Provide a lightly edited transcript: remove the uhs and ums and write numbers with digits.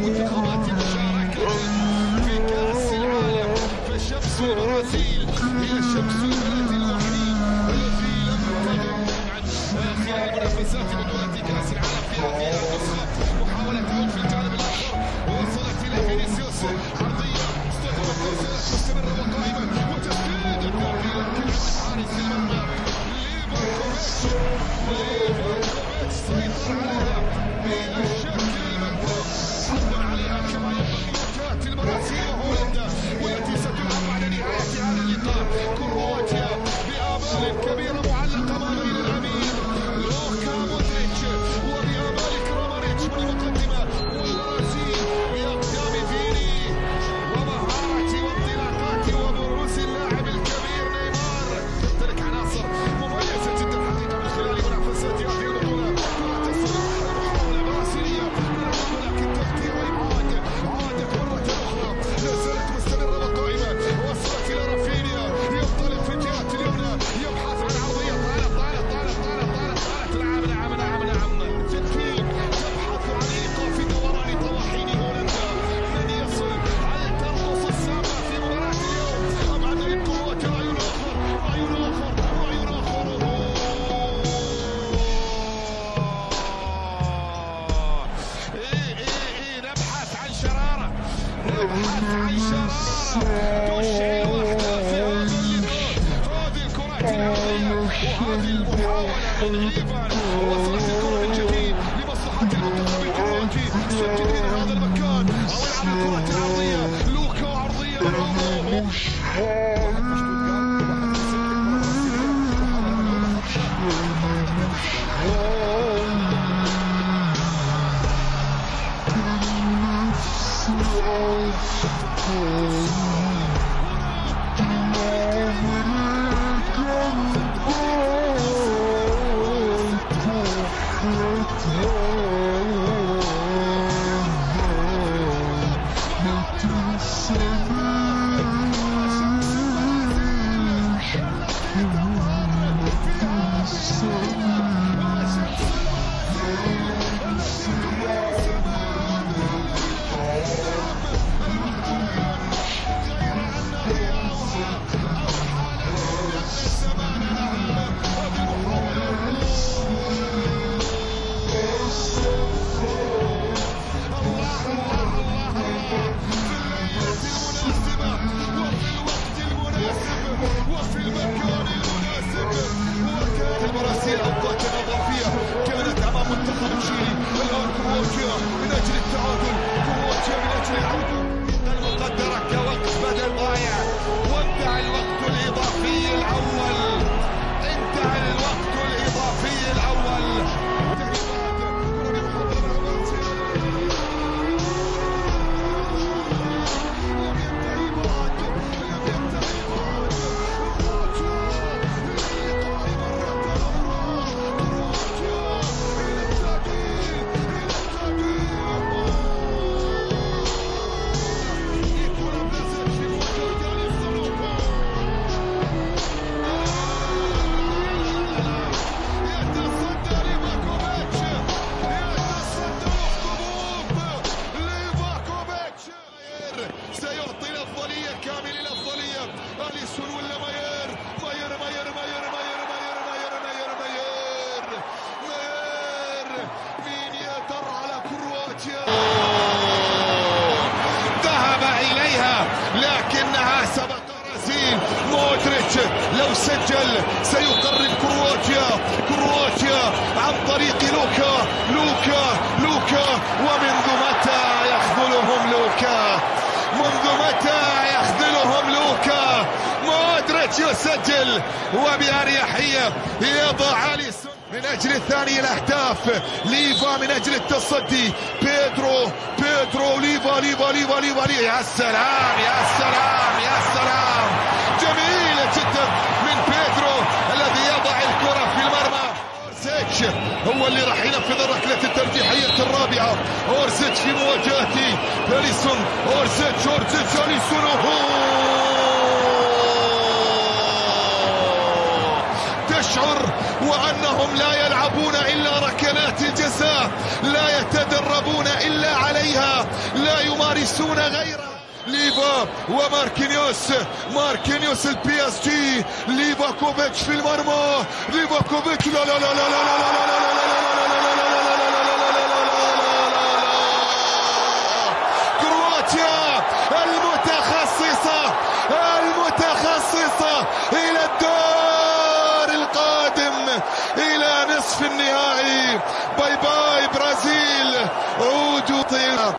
منتخبات مشاركة في كأس العالم. فشمس البرازيل هي شمس البلد الوحيد الذي لم تغب خلال منافسات بطولة كأس العالم في هذه النسخة. محاولة عود في الجانب الآخر وصلت إلى فينيسيوس، عرضية استخدمت مرسلة مستمرة وقائمة وتسديد الثاني لكن حارس المرمى ليفاكوفيتش سيطر عليها بشكل ملحوظ، حصل عليها كما ينبغي وكانت البرازيل وهولندا والتي ستلعب بعد نهاية هذا اللقاء. كرواتيا بآمال كبيرة معلقة ما بين الأمير لوكا مودريتش وبآمال كراماريتش من المقدمة، والبرازيل بأقدام فيني ومهارة وانطلاقات وبروز اللاعب الكبير نيمار. تمتلك عناصر مميزة جدا حقيقة من خلال منافسات هذه البطولة. كرة تصل محاولة برازيلية ولكن تغطية وإبعاد، عادت مرة أخرى لا زالت مستمرة وقائمة، وصلت إلى رافينيا ينطلق في الجهة اليمنى يبحث عن عرضية طالت نعم تنفيذ، تبحث عن إيقاف دوران طواحين هولندا. من يصل؟ هل ترقص السامة في مباراة اليوم أم أن يبقوا رأي آخر؟ نبحث عن شرارة تشعل وحدة في هذا اللقاء. هذه الكرة العرضية وهذه المحاولة من إيفان، وصلت الكرة من جديد لمصلحة المنتخب الكرواتي. سجل هذا المكان أو يلعب الكرة العرضية لوكا، عرضية البرازيل أوقات إضافية كانت أمام منتخب تشيلي. الآن كرواتيا من أجل التعادل، كرواتيا من أجل العودة المقدرة كوقت بدل ضايع. وانتهى الوقت الإضافي الأول، انتهى الوقت الإضافي الأول. سيعطي الأفضلية كامل الأفضلية. أليسون ولا ماير؟ مين يدر على كرواتيا؟ ذهب إليها لكنها سبق برازيل. مودريتش لو سجل سيقرب كرواتيا عن طريق لوكا. ومنذ متى يخذلهم لوكا؟ مودريتش يسجل وبأريحية يضع أليسون من أجل الثاني الأهداف. ليفا من أجل التصدي. بيدرو ليفا. يا سلام جميلة جدا من بيدرو الذي يضع الكرة في المرمى. أورسيتش هو اللي راح ينفذ الركلة الترجيحية الرابعة. أورسيتش في مواجهة أليسون. أورسيتش أليسون. تشعر وأنهم لا يلعبون إلا ركلات الجزاء، لا يتدربون إلا عليها، ليسون غيره. ليفا وماركينيوس، ماركينيوس البي اس جي، ليفاكوفيتش في المرمى، ليفاكوفيتش لا لا لا لا لا لا المتخصصة إلى الدور القادم، إلى نصف النهائي. باي باي برازيل، عود طيب.